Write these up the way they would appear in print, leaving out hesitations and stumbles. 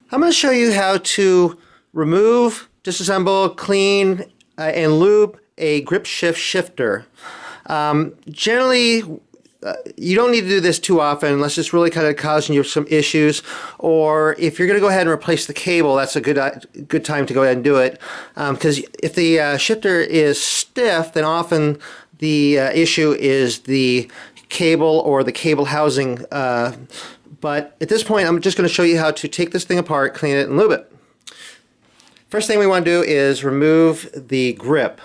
I'm going to show you how to remove, disassemble, clean, and lube a grip shift shifter. Generally, you don't need to do this too often unless it's really kind of causing you some issues, or if you're going to go ahead and replace the cable, that's a good time to go ahead and do it. Because if the shifter is stiff, then often the issue is the cable or the cable housing. But at this point, I'm just going to show you how to take this thing apart, clean it, and lube it. First thing we want to do is remove the grip.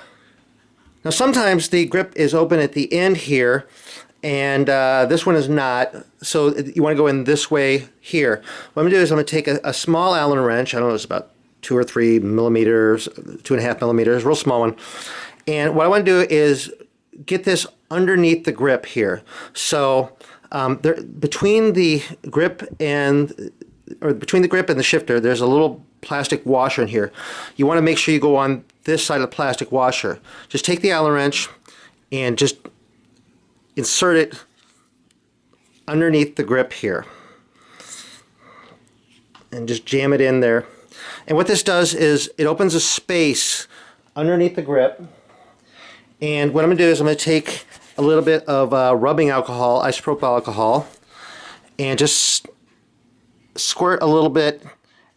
Now sometimes the grip is open at the end here, and this one is not, so you want to go in this way here. What I'm going to do is I'm going to take a small Allen wrench, I don't know, it's about 2 or 3 millimeters, 2.5 millimeters, real small one. And what I want to do is get this underneath the grip here. So between the grip and the shifter, there's a little plastic washer in here. You want to make sure you go on this side of the plastic washer. Just take the Allen wrench and just insert it underneath the grip here. And just jam it in there. And what this does is it opens a space underneath the grip. And what I'm going to do is I'm going to take a little bit of rubbing alcohol, isopropyl alcohol, and just squirt a little bit,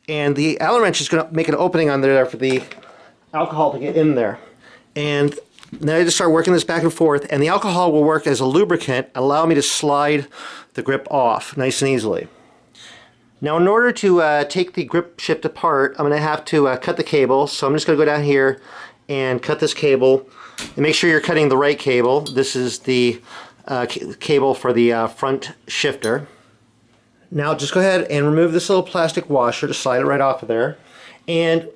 and the Allen wrench is going to make an opening on there for the alcohol to get in there. And now I just start working this back and forth, and the alcohol will work as a lubricant, allow me to slide the grip off nice and easily. Now in order to take the grip shift apart, I'm going to have to cut the cable, so I'm just going to go down here and cut this cable. And make sure you're cutting the right cable. This is the cable for the front shifter. Now just go ahead and remove this little plastic washer to slide it right off of there. And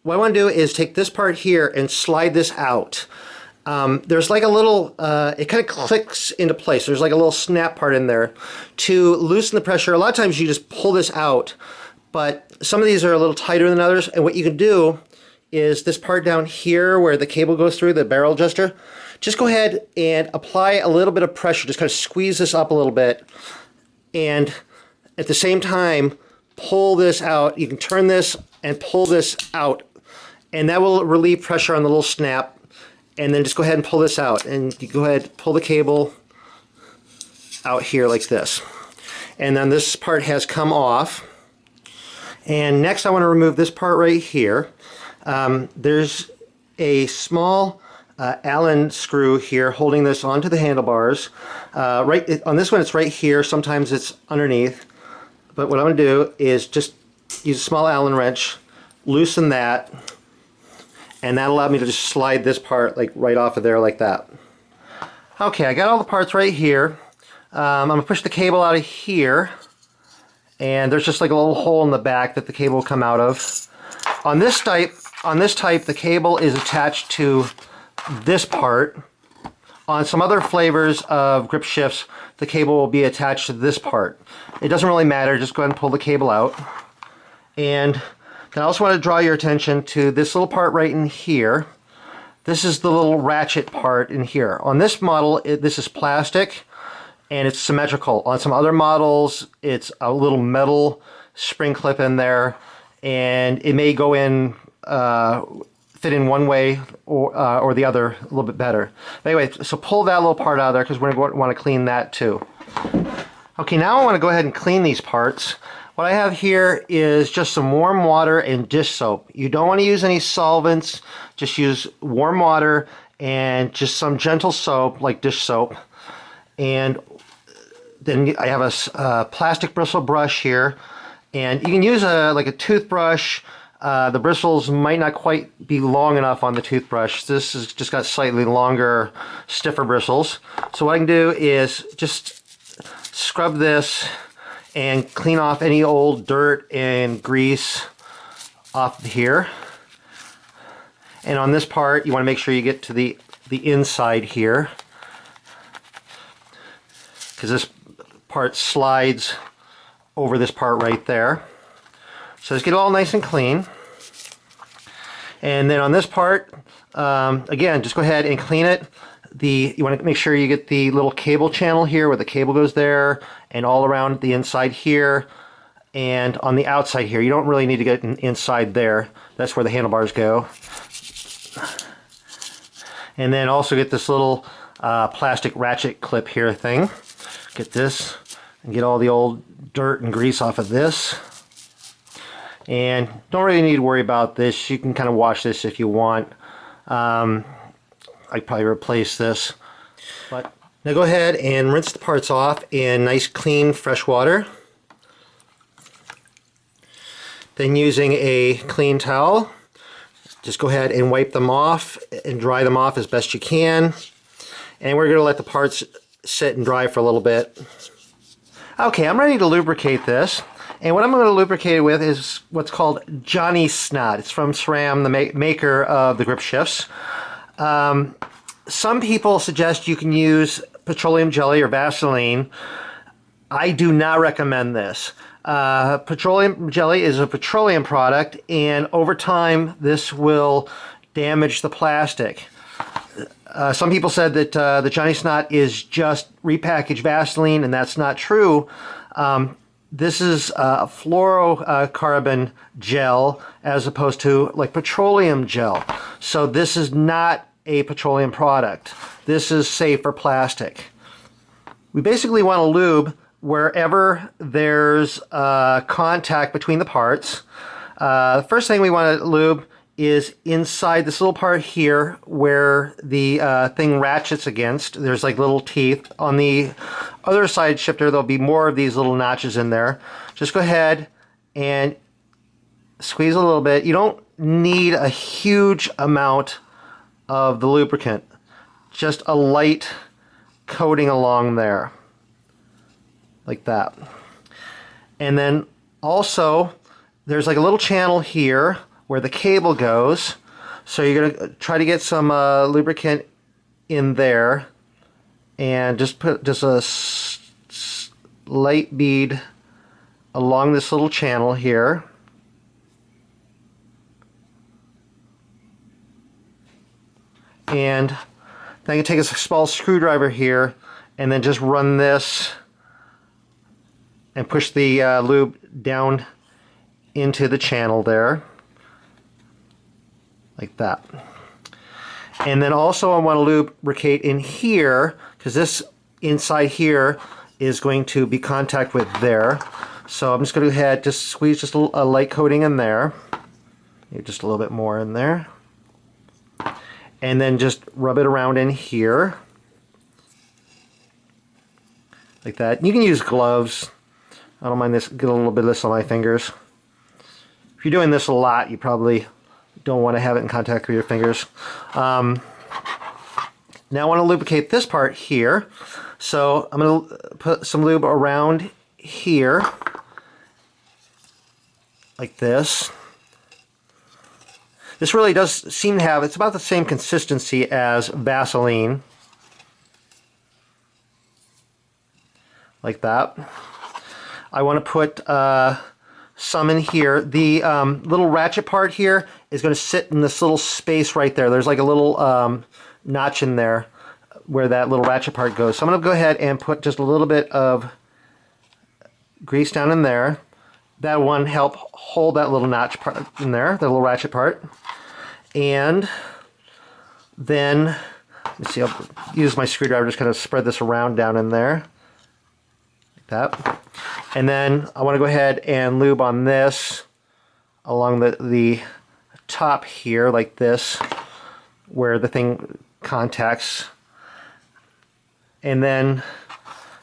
what I want to do is take this part here and slide this out. There's like a little, it kind of clicks into place. There's like a little snap part in there. To loosen the pressure, a lot of times you just pull this out, but some of these are a little tighter than others, and what you can do is this part down here where the cable goes through, the barrel adjuster, just go ahead and apply a little bit of pressure, just kind of squeeze this up a little bit, and at the same time pull this out. You can turn this and pull this out, and that will relieve pressure on the little snap. And then just go ahead and pull this out, and you go ahead and pull the cable out here like this, and then this part has come off. And next I want to remove this part right here. There's a small Allen screw here holding this onto the handlebars. Right on this one it's right here, sometimes it's underneath, but what I'm going to do is just use a small Allen wrench, loosen that, and that allowed me to just slide this part like right off of there like that. Okay, I got all the parts right here. I'm going to push the cable out of here, and there's just like a little hole in the back that the cable will come out of. On this type, the cable is attached to this part. On some other flavors of grip shifts, the cable will be attached to this part. It doesn't really matter, just go ahead and pull the cable out. And then I also want to draw your attention to this little part right in here. This is the little ratchet part in here. On this model, this is plastic and it's symmetrical. On some other models, it's a little metal spring clip in there, and it may go in, fit in one way or the other a little bit better. But anyway, so pull that little part out of there because we're going to want to clean that too. Okay, now I want to go ahead and clean these parts. What I have here is just some warm water and dish soap. You don't want to use any solvents, just use warm water and just some gentle soap like dish soap. And then I have a plastic bristle brush here, and you can use like a toothbrush. The bristles might not quite be long enough on the toothbrush. This has just got slightly longer, stiffer bristles. So what I can do is just scrub this and clean off any old dirt and grease off here. And on this part, you want to make sure you get to the inside here, because this part slides over this part right there. So just get it all nice and clean. And then on this part, again, just go ahead and clean it. You want to make sure you get the little cable channel here where the cable goes there, and all around the inside here. and on the outside here. You don't really need to get inside there. That's where the handlebars go. And then also get this little plastic ratchet clip here thing. Get this and get all the old dirt and grease off of this. And don't really need to worry about this. You can kind of wash this if you want. I'd probably replace this. But now go ahead and rinse the parts off in nice clean fresh water. Then using a clean towel, just go ahead and wipe them off and dry them off as best you can. And we're going to let the parts sit and dry for a little bit. Okay, I'm ready to lubricate this. And what I'm going to lubricate it with is what's called Jonnisnot. It's from SRAM, the maker of the grip shifts. Some people suggest you can use petroleum jelly or Vaseline. I do not recommend this. Petroleum jelly is a petroleum product, and over time this will damage the plastic. Some people said that the Jonnisnot is just repackaged Vaseline, and that's not true. This is a fluorocarbon gel as opposed to like petroleum gel. So this is not a petroleum product. This is safe for plastic. We basically want to lube wherever there's contact between the parts. The first thing we want to lube is inside this little part here where the thing ratchets against. There's like little teeth. On the other side shifter, there'll be more of these little notches in there. Just go ahead and squeeze a little bit. You don't need a huge amount of the lubricant. Just a light coating along there. Like that. And then also, there's like a little channel here where the cable goes. So you're going to try to get some lubricant in there and just put just a light bead along this little channel here. And then you take a small screwdriver here and then just run this and push the lube down into the channel there. Like that. And then also I want to lubricate in here, because this inside here is going to be contact with there. So I'm just going to go ahead, just squeeze just a light coating in there. Maybe just a little bit more in there. And then just rub it around in here. Like that. You can use gloves. I don't mind this, get a little bit of this on my fingers. If you're doing this a lot, you probably don't want to have it in contact with your fingers. Now I want to lubricate this part here. So I'm going to put some lube around here. Like this. This really does seem to have, it's about the same consistency as Vaseline. Like that. I want to put some in here. The little ratchet part here is going to sit in this little space right there. There's like a little notch in there where that little ratchet part goes. So I'm going to go ahead and put just a little bit of grease down in there. That one help hold that little notch part in there, the little ratchet part. And then, let's see, I'll use my screwdriver, just kind of spread this around down in there. Like that. And then I want to go ahead and lube on this along the top here, like this, where the thing contacts. And then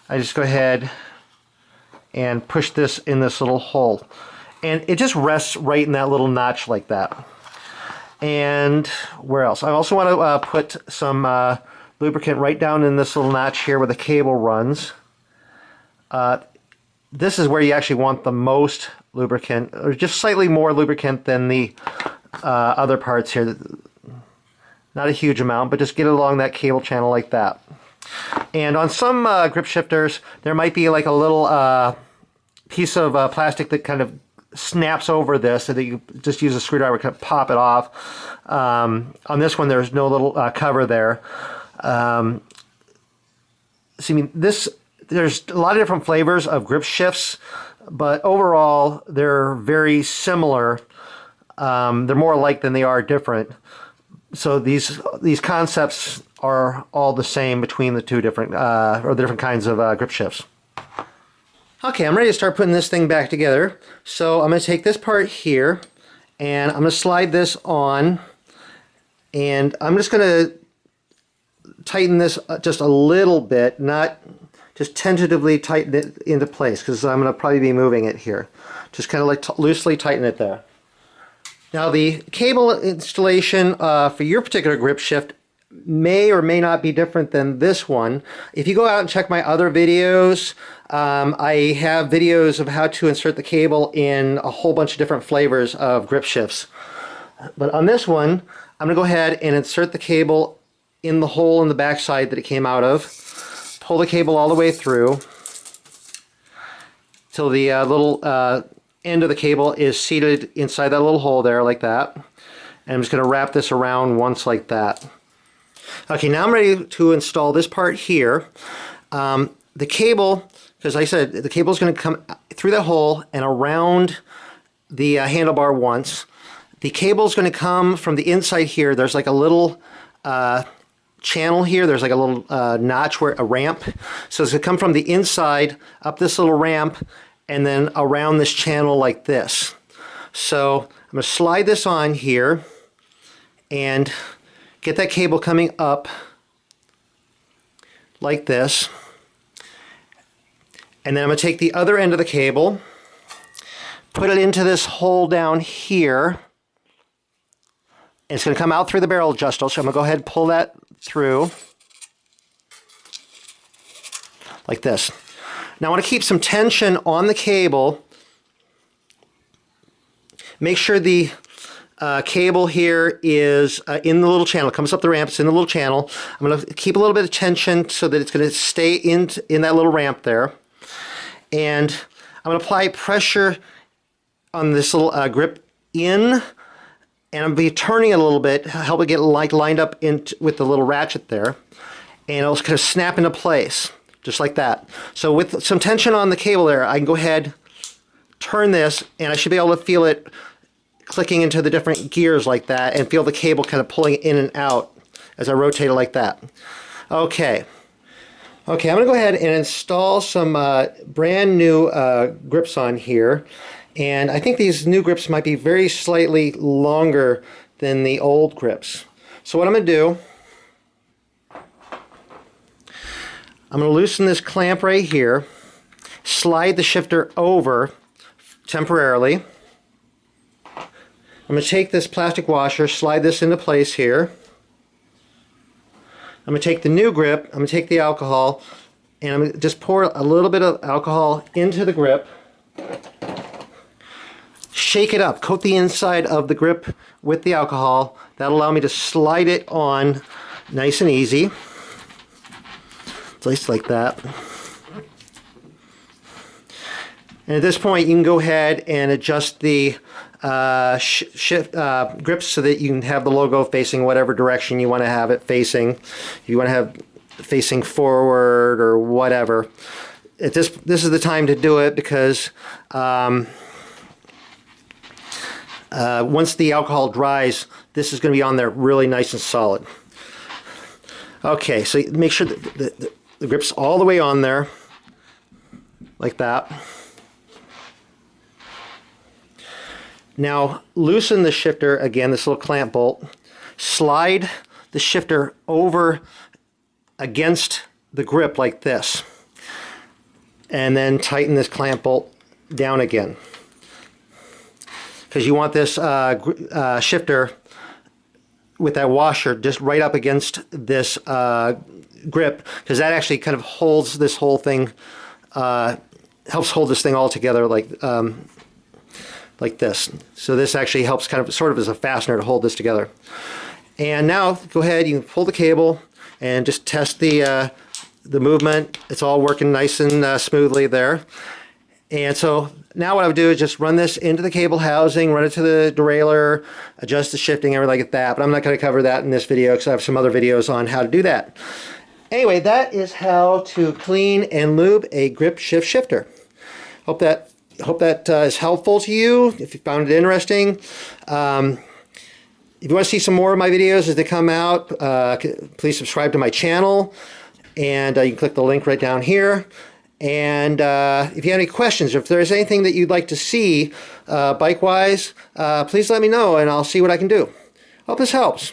I just go ahead and push this in this little hole. And it just rests right in that little notch like that. And where else? I also want to put some lubricant right down in this little notch here where the cable runs. This is where you actually want the most lubricant, or just slightly more lubricant than the other parts here. Not a huge amount, but just get it along that cable channel like that. And on some grip shifters, there might be like a little piece of plastic that kind of snaps over this, so that you just use a screwdriver to pop it off. On this one, there's no little cover there. So I mean, there's a lot of different flavors of grip shifts. but overall they're very similar. They're more alike than they are different. So these concepts are all the same between the two different or the different kinds of grip shifts. Okay, I'm ready to start putting this thing back together. So I'm going to take this part here and I'm going to slide this on, and I'm just going to tighten this just a little bit, not just tentatively tighten it into place, because I'm going to probably be moving it here. Just kind of like loosely tighten it there. Now the cable installation for your particular grip shift may or may not be different than this one. If you go out and check my other videos, I have videos of how to insert the cable in a whole bunch of different flavors of grip shifts. But on this one, I'm going to go ahead and insert the cable in the hole in the back side that it came out of. Pull the cable all the way through till the little end of the cable is seated inside that little hole there, like that. And I'm just going to wrap this around once like that. Okay, now I'm ready to install this part here. The cable, because I said the cable is going to come through that hole and around the handlebar once. The cable is going to come from the inside here. There's like a little channel here. There's like a little notch where a ramp. So it's going to come from the inside up this little ramp and then around this channel like this. So I'm going to slide this on here and get that cable coming up like this. And then I'm going to take the other end of the cable, put it into this hole down here. It's going to come out through the barrel adjuster, so I'm going to go ahead and pull that through like this. Now I want to keep some tension on the cable. Make sure the cable here is in the little channel. It comes up the ramp, it's in the little channel. I'm going to keep a little bit of tension so that it's going to stay in that little ramp there. And I'm going to apply pressure on this little grip in. And I'm going to be turning it a little bit, help it get lined up with the little ratchet there. And it'll kind of snap into place, just like that. So with some tension on the cable there, I can go ahead, turn this, and I should be able to feel it clicking into the different gears like that, and feel the cable kind of pulling in and out as I rotate it like that. Okay. Okay, I'm going to go ahead and install some brand new grips on here. And I think these new grips might be very slightly longer than the old grips. So what I'm going to do, I'm going to loosen this clamp right here, slide the shifter over temporarily. I'm going to take this plastic washer, slide this into place here. I'm going to take the new grip, I'm going to take the alcohol, and I'm going to just pour a little bit of alcohol into the grip. Shake it up, coat the inside of the grip with the alcohol. That'll allow me to slide it on nice and easy. Just like that. And at this point you can go ahead and adjust the grips so that you can have the logo facing whatever direction you want to have it facing. If you want to have facing forward or whatever. This is the time to do it, because once the alcohol dries, this is going to be on there really nice and solid. Okay, so make sure that the grip's all the way on there, like that. Now loosen the shifter again, this little clamp bolt. Slide the shifter over against the grip like this. And then tighten this clamp bolt down again. Because you want this shifter with that washer just right up against this grip, because that actually kind of holds this whole thing, helps hold this thing all together like this. So this actually helps kind of sort of as a fastener to hold this together. And now go ahead, you can pull the cable and just test the movement. It's all working nice and smoothly there. And so now what I would do is just run this into the cable housing, run it to the derailleur, adjust the shifting, everything like that. But I'm not going to cover that in this video because I have some other videos on how to do that. Anyway, that is how to clean and lube a grip shift shifter. Hope that hope that is helpful to you, if you found it interesting. If you want to see some more of my videos as they come out, please subscribe to my channel, and you can click the link right down here. And if you have any questions, or if there's anything that you'd like to see bike-wise, please let me know, and I'll see what I can do. Hope this helps.